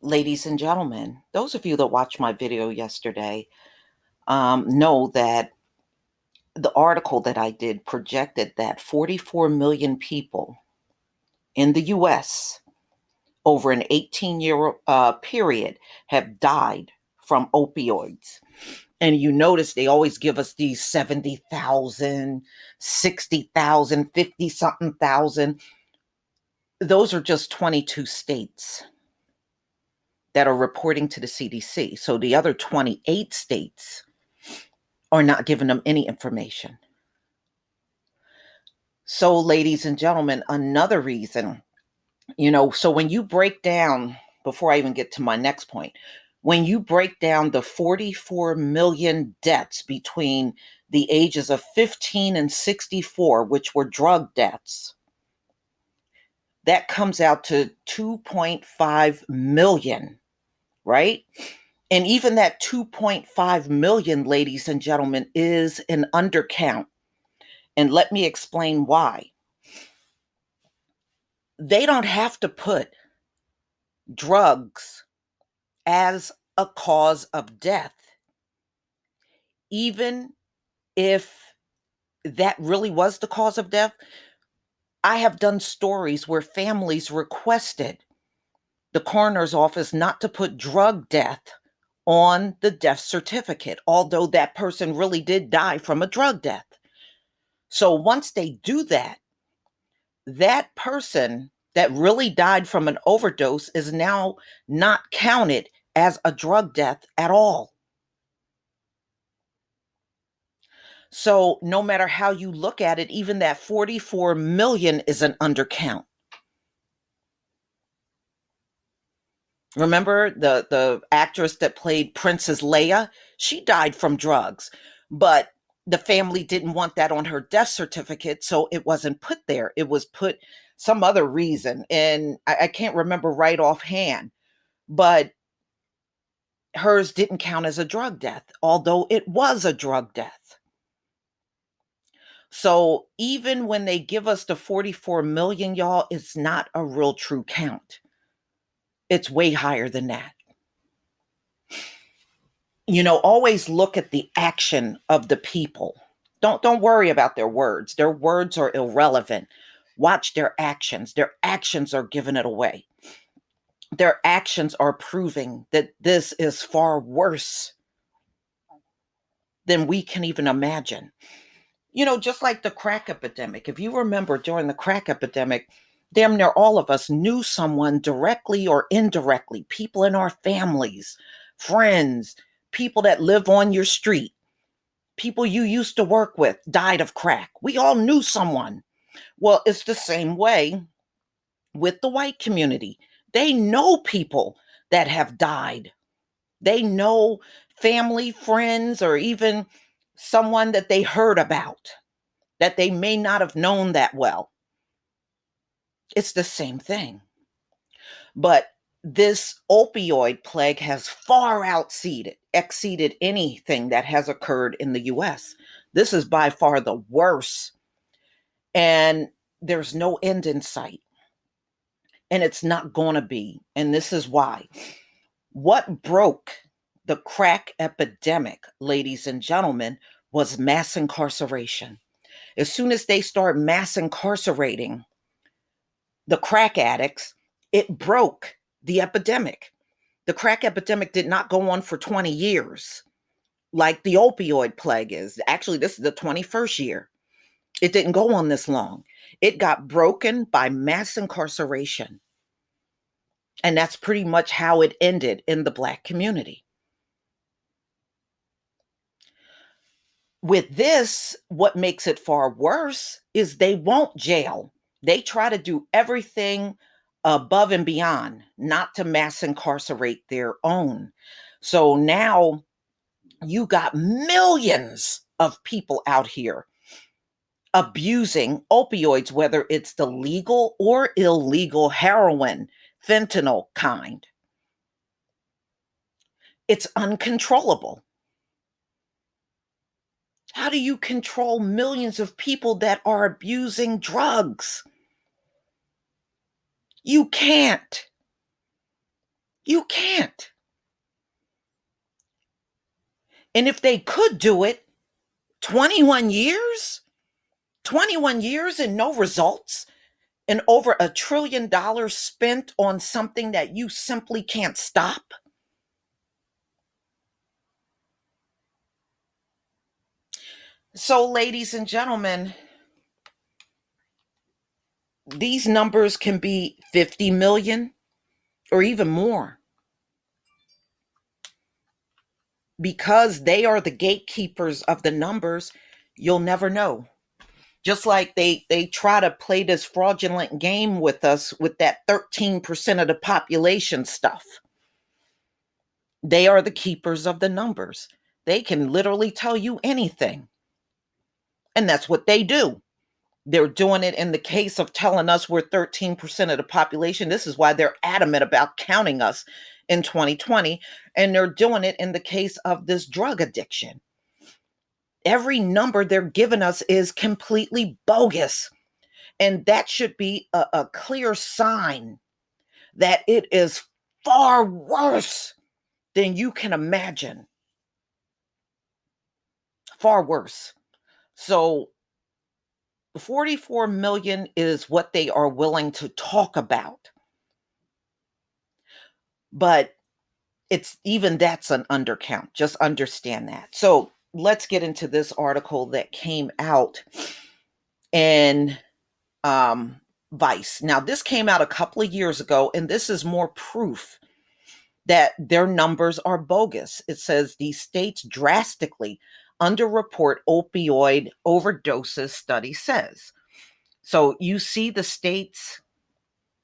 Ladies and gentlemen, those of you that watched my video yesterday know that the article that I did projected that 44 million people in the US over an 18-year period have died from opioids. And you notice they always give us these 70,000, 60,000, 50 something thousand. Those are just 22 states that are reporting to the CDC. So the other 28 states are not giving them any information. So, ladies and gentlemen, another reason, so when you break down, before I even get to my next point, when you break down the 44 million deaths between the ages of 15 and 64, which were drug deaths, that comes out to 2.5 million, right? And even that 2.5 million, ladies and gentlemen, is an undercount. And let me explain why. They don't have to put drugs as a cause of death, even if that really was the cause of death. I have done stories where families requested the coroner's office not to put drug death on the death certificate, although that person really did die from a drug death. So once they do that, that person that really died from an overdose is now not counted as a drug death at all. So no matter how you look at it, even that 44 million is an undercount. Remember the actress that played Princess Leia? She died from drugs, but the family didn't want that on her death certificate, so it wasn't put there. It was put some other reason, and I can't remember right offhand, but hers didn't count as a drug death, although it was a drug death. So even when they give us the 44 million, y'all, it's not a real true count. It's way higher than that. Always look at the action of the people. Don't worry about their words. Their words are irrelevant. Watch their actions. Their actions are giving it away. Their actions are proving that this is far worse than we can even imagine. Just like the crack epidemic. If you remember during the crack epidemic, damn near all of us knew someone directly or indirectly, people in our families, friends, people that live on your street, people you used to work with died of crack. We all knew someone. Well, it's the same way with the white community. They know people that have died. They know family, friends, or even someone that they heard about that they may not have known that well. It's the same thing. But this opioid plague has far exceeded anything that has occurred in the US. This is by far the worst. And there's no end in sight. And it's not going to be. And this is why. What broke the crack epidemic, ladies and gentlemen, was mass incarceration. As soon as they start mass incarcerating the crack addicts, it broke the epidemic. The crack epidemic did not go on for 20 years like the opioid plague is. Actually, this is the 21st year. It didn't go on this long. It got broken by mass incarceration. And that's pretty much how it ended in the Black community. With this, what makes it far worse is they won't jail. They try to do everything above and beyond, not to mass incarcerate their own. So now you got millions of people out here abusing opioids, whether it's the legal or illegal heroin, fentanyl kind. It's uncontrollable. How do you control millions of people that are abusing drugs? You can't. You can't. And if they could do it, 21 years? 21 years and no results? And over $1 trillion spent on something that you simply can't stop? So, ladies and gentlemen, these numbers can be 50 million or even more because they are the gatekeepers of the numbers. You'll never know. Just like they try to play this fraudulent game with us with that 13% of the population stuff. They are the keepers of the numbers. They can literally tell you anything. And that's what they do. They're doing it in the case of telling us we're 13% of the population. This is why they're adamant about counting us in 2020. And they're doing it in the case of this drug addiction. Every number they're giving us is completely bogus. And that should be a clear sign that it is far worse than you can imagine. Far worse. So 44 million is what they are willing to talk about. But it's even that's an undercount. Just understand that. So let's get into this article that came out in Vice. Now, this came out a couple of years ago, and this is more proof that their numbers are bogus. It says these states drastically underreport opioid overdoses, study says. So you see the states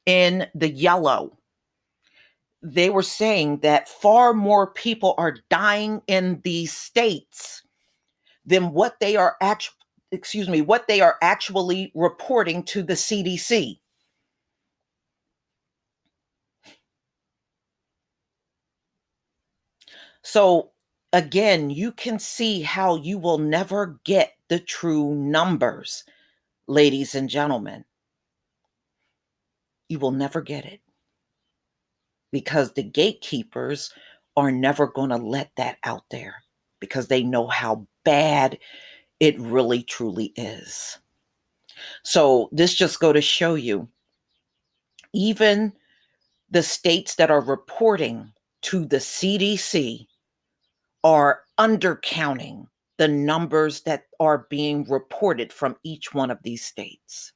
in the yellow. They were saying that far more people are dying in these states than what they are what they are actually reporting to the CDC. So again, you can see how you will never get the true numbers, ladies and gentlemen. You will never get it because the gatekeepers are never going to let that out there because they know how bad it really truly is. So this just go to show you, even the states that are reporting to the CDC are undercounting the numbers that are being reported from each one of these states.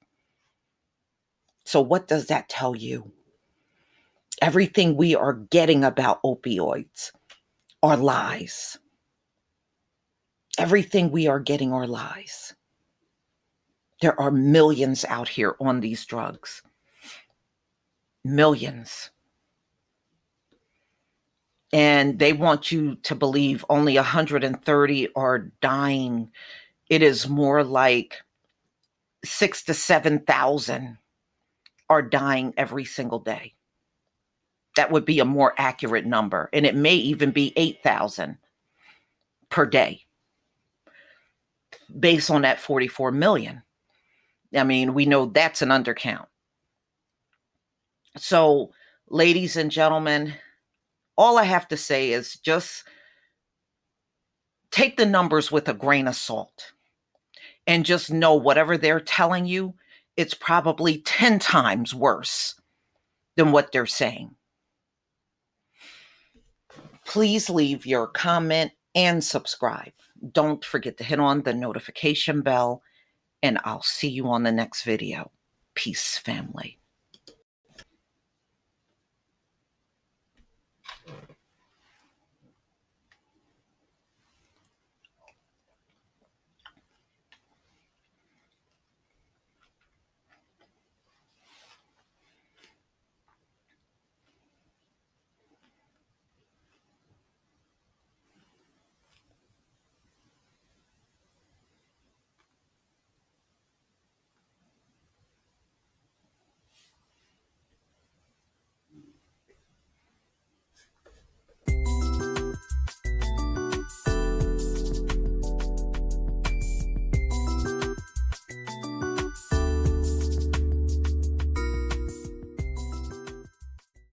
So what does that tell you? Everything we are getting about opioids are lies. Everything we are getting are lies. There are millions out here on these drugs. Millions. And they want you to believe only 130 are dying. It is more like 6 to 7,000 are dying every single day. That would be a more accurate number. And it may even be 8,000 per day based on that 44 million. I mean, we know that's an undercount. So, ladies and gentlemen, all I have to say is just take the numbers with a grain of salt and just know whatever they're telling you, it's probably 10 times worse than what they're saying. Please leave your comment and subscribe. Don't forget to hit on the notification bell, and I'll see you on the next video. Peace, family.